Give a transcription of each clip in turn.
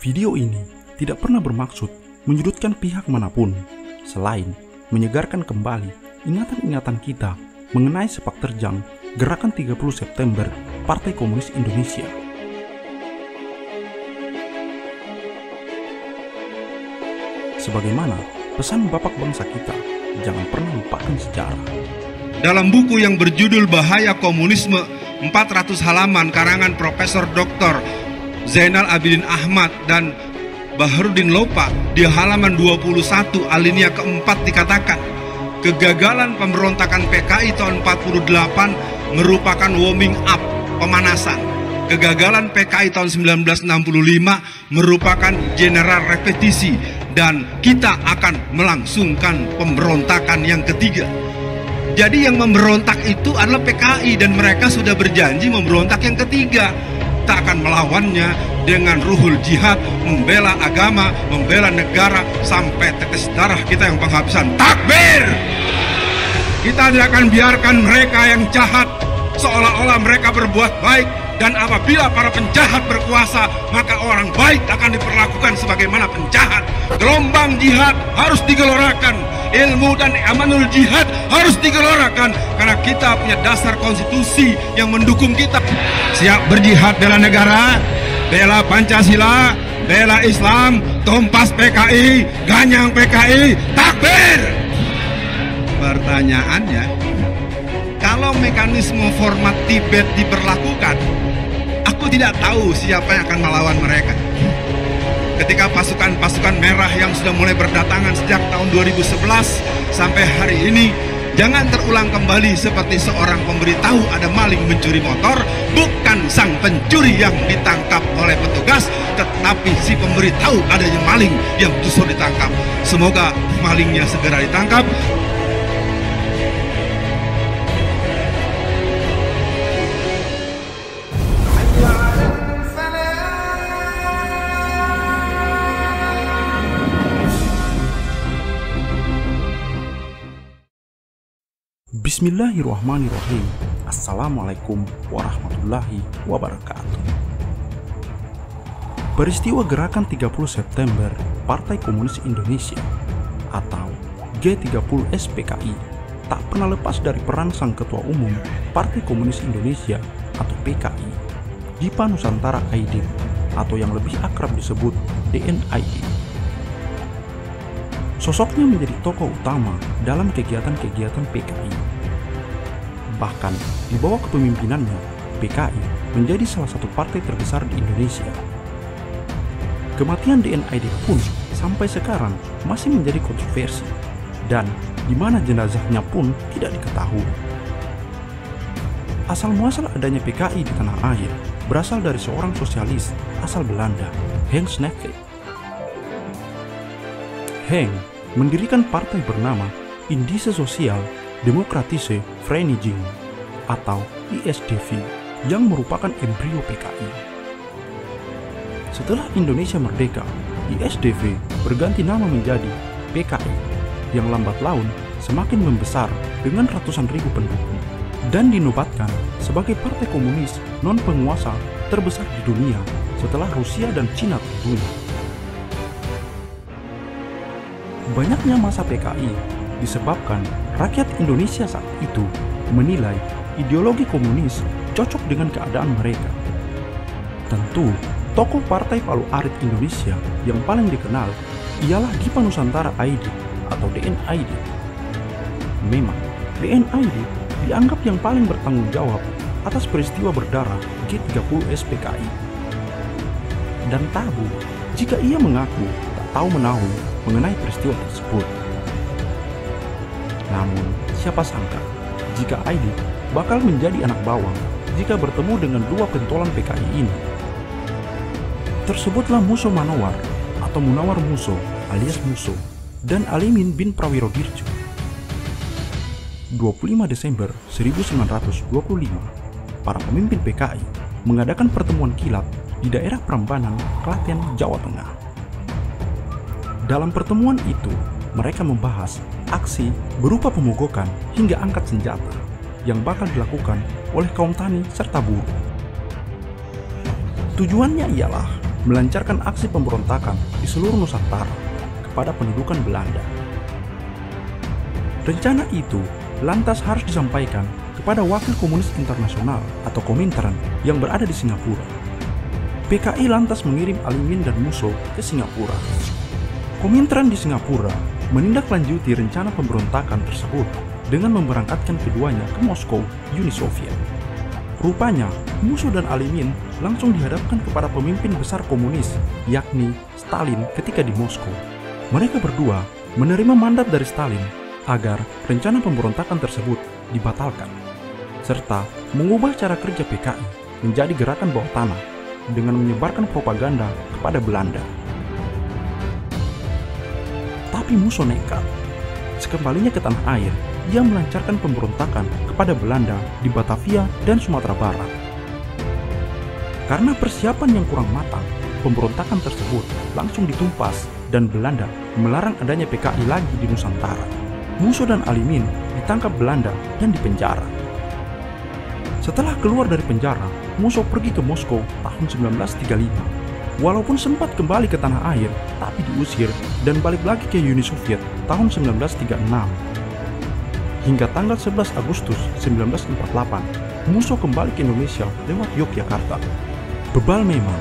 Video ini tidak pernah bermaksud menyudutkan pihak manapun, selain menyegarkan kembali ingatan-ingatan kita mengenai sepak terjang Gerakan 30 September Partai Komunis Indonesia. Sebagaimana pesan Bapak bangsa kita, jangan pernah lupakan sejarah. Dalam buku yang berjudul Bahaya Komunisme 400 halaman karangan Profesor Dr. Zainal Abidin Ahmad dan Baharudin Lopa di halaman 21 alinea keempat dikatakan, kegagalan pemberontakan PKI tahun 48 merupakan warming up, pemanasan. Kegagalan PKI tahun 1965 merupakan general repetisi dan kita akan melangsungkan pemberontakan yang ketiga. Jadi yang memberontak itu adalah PKI dan mereka sudah berjanji memberontak yang ketiga. Kita akan melawannya dengan ruhul jihad, membela agama, membela negara sampai tetes darah kita yang penghabisan. Takbir! Kita tidak akan biarkan mereka yang jahat seolah-olah mereka berbuat baik, dan apabila para penjahat berkuasa maka orang baik akan diperlakukan sebagaimana penjahat. Gelombang jihad harus digelorakan, ilmu dan amanul jihad harus digelorakan karena kita punya dasar konstitusi yang mendukung kita. Siap berjihad bela negara, bela Pancasila, bela Islam, tumpas PKI, ganyang PKI, takbir! Pertanyaannya, kalau mekanisme format Tibet diberlakukan, aku tidak tahu siapa yang akan melawan mereka. Ketika pasukan-pasukan merah yang sudah mulai berdatangan sejak tahun 2011 sampai hari ini, jangan terulang kembali seperti seorang pemberitahu ada maling mencuri motor, bukan sang pencuri yang ditangkap oleh petugas, tetapi si pemberitahu adanya maling yang justru ditangkap. Semoga malingnya segera ditangkap. Bismillahirrahmanirrahim. Assalamualaikum warahmatullahi wabarakatuh. Peristiwa Gerakan 30 September Partai Komunis Indonesia atau G30S-PKI tak pernah lepas dari peran sang Ketua Umum Partai Komunis Indonesia atau PKI, Dipa Nusantara Aidit, atau yang lebih akrab disebut DNAID. Sosoknya menjadi tokoh utama dalam kegiatan-kegiatan PKI. Bahkan di bawah kepemimpinannya, PKI menjadi salah satu partai terbesar di Indonesia. Kematian DNAID pun sampai sekarang masih menjadi kontroversi, dan di mana jenazahnya pun tidak diketahui. Asal muasal adanya PKI di tanah air berasal dari seorang sosialis asal Belanda, Henk Snevely. Henk mendirikan partai bernama Indische Sociaal Democratische Vereniging atau ISDV yang merupakan embrio PKI. Setelah Indonesia merdeka, ISDV berganti nama menjadi PKI yang lambat laun semakin membesar dengan ratusan ribu pendukung dan dinobatkan sebagai partai komunis non-penguasa terbesar di dunia setelah Rusia dan Cina tentunya. Banyaknya masa PKI disebabkan rakyat Indonesia saat itu menilai ideologi komunis cocok dengan keadaan mereka. Tentu, tokoh Partai Palu Arit Indonesia yang paling dikenal ialah Dipa Nusantara Aidit atau DNAID. Memang, DNAID dianggap yang paling bertanggung jawab atas peristiwa berdarah G30S-PKI. Dan tabu jika ia mengaku tak tahu menahu mengenai peristiwa tersebut. Namun, siapa sangka jika Aidit bakal menjadi anak bawang jika bertemu dengan dua pentolan PKI ini. Tersebutlah Muso Manowar atau Munawar Muso alias Muso dan Alimin bin Prawirodirjo. 25 Desember 1925, para pemimpin PKI mengadakan pertemuan kilat di daerah Prambanan, Klaten, Jawa Tengah. Dalam pertemuan itu, mereka membahas aksi berupa pemogokan hingga angkat senjata yang bakal dilakukan oleh kaum tani serta buruh. Tujuannya ialah melancarkan aksi pemberontakan di seluruh Nusantara kepada pendudukan Belanda. Rencana itu lantas harus disampaikan kepada Wakil Komunis Internasional atau Komintern yang berada di Singapura. PKI lantas mengirim Alimin dan Musso ke Singapura. Komintern di Singapura menindaklanjuti rencana pemberontakan tersebut dengan memberangkatkan keduanya ke Moskow, Uni Soviet. Rupanya, Musso dan Alimin langsung dihadapkan kepada pemimpin besar komunis, yakni Stalin ketika di Moskow. Mereka berdua menerima mandat dari Stalin agar rencana pemberontakan tersebut dibatalkan, serta mengubah cara kerja PKI menjadi gerakan bawah tanah dengan menyebarkan propaganda kepada Belanda. Tapi Musso nekat. Sekembalinya ke tanah air, ia melancarkan pemberontakan kepada Belanda di Batavia dan Sumatera Barat. Karena persiapan yang kurang matang, pemberontakan tersebut langsung ditumpas dan Belanda melarang adanya PKI lagi di Nusantara. Musso dan Alimin ditangkap Belanda dan dipenjara. Setelah keluar dari penjara, Musso pergi ke Moskow tahun 1935. Walaupun sempat kembali ke tanah air, tapi diusir dan balik lagi ke Uni Soviet tahun 1936. Hingga tanggal 11 Agustus 1948, Musso kembali ke Indonesia lewat Yogyakarta. Bebal memang,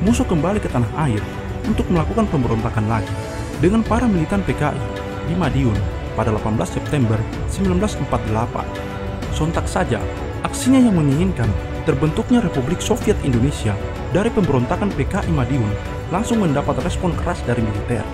Musso kembali ke tanah air untuk melakukan pemberontakan lagi dengan para militan PKI di Madiun pada 18 September 1948. Sontak saja, aksinya yang menginginkan terbentuknya Republik Soviet Indonesia dari pemberontakan PKI Madiun langsung mendapat respon keras dari militer.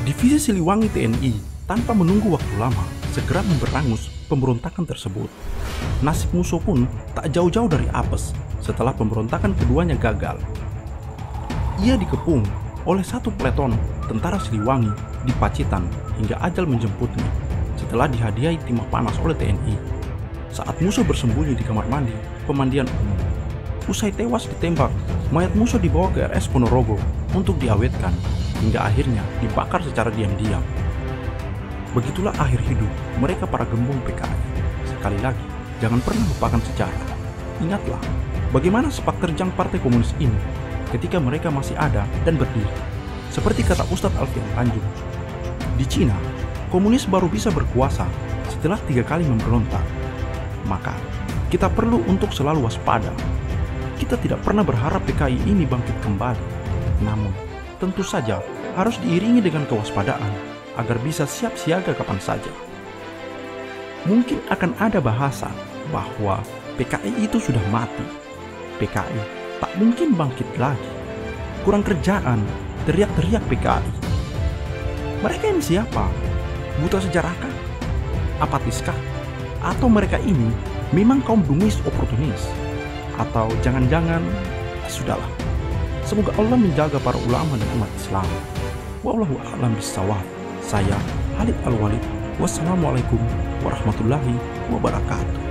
Divisi Siliwangi TNI tanpa menunggu waktu lama segera memberangus pemberontakan tersebut. Nasib Musso pun tak jauh-jauh dari apes setelah pemberontakan keduanya gagal. Ia dikepung oleh satu peleton tentara Siliwangi di Pacitan hingga ajal menjemputnya setelah dihadiahi timah panas oleh TNI. Saat Musso bersembunyi di kamar mandi pemandian umum, usai tewas ditembak, mayat Musso dibawa ke RS Ponorogo untuk diawetkan hingga akhirnya dibakar secara diam-diam. Begitulah akhir hidup mereka para gembong PKI. Sekali lagi, jangan pernah lupakan sejarah. Ingatlah bagaimana sepak terjang Partai Komunis ini ketika mereka masih ada dan berdiri. Seperti kata Ustadz Alfian Tanjung, di Cina, komunis baru bisa berkuasa setelah 3 kali memberontak. Maka, kita perlu untuk selalu waspada. Kita tidak pernah berharap PKI ini bangkit kembali. Namun, tentu saja harus diiringi dengan kewaspadaan agar bisa siap siaga kapan saja. Mungkin akan ada bahasa bahwa PKI itu sudah mati. PKI tak mungkin bangkit lagi. Kurang kerjaan, teriak-teriak PKI. Mereka ini siapa? Buta sejarahkah? Apatiskah? Atau mereka ini memang kaum dunguis oportunis? Atau jangan-jangan, sudahlah. Semoga Allah menjaga para ulama dan umat Islam. Wallahu a'lam bishawab. Saya Khalid Al-Walid. Wassalamualaikum warahmatullahi wabarakatuh.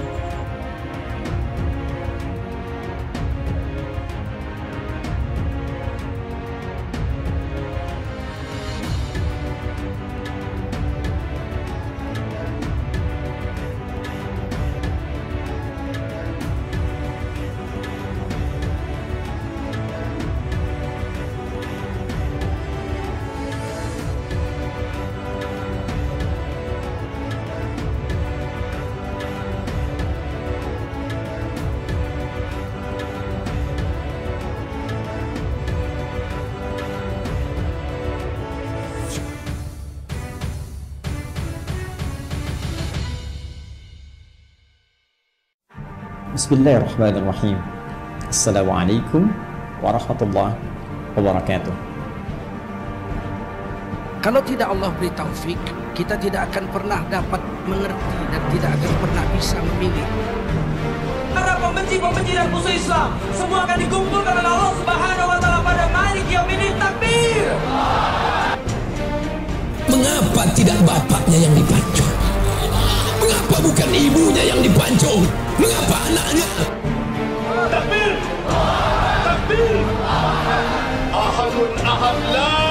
Bismillahirrahmanirrahim. Assalamualaikum warahmatullahi wabarakatuh. Kalau tidak Allah beri taufik, kita tidak akan pernah dapat mengerti dan tidak akan pernah bisa memilih. Para pembenci-pembenci dan musuh Islam semua akan dikumpulkan oleh Allah Subhanahu wa taala pada Malik Yaumiddin. Takbir. Mengapa tidak bapaknya yang dipancung? Mengapa bukan ibunya yang dipancung? Mengapa anaknya? Takbir. Takbir. Ahadun ahad la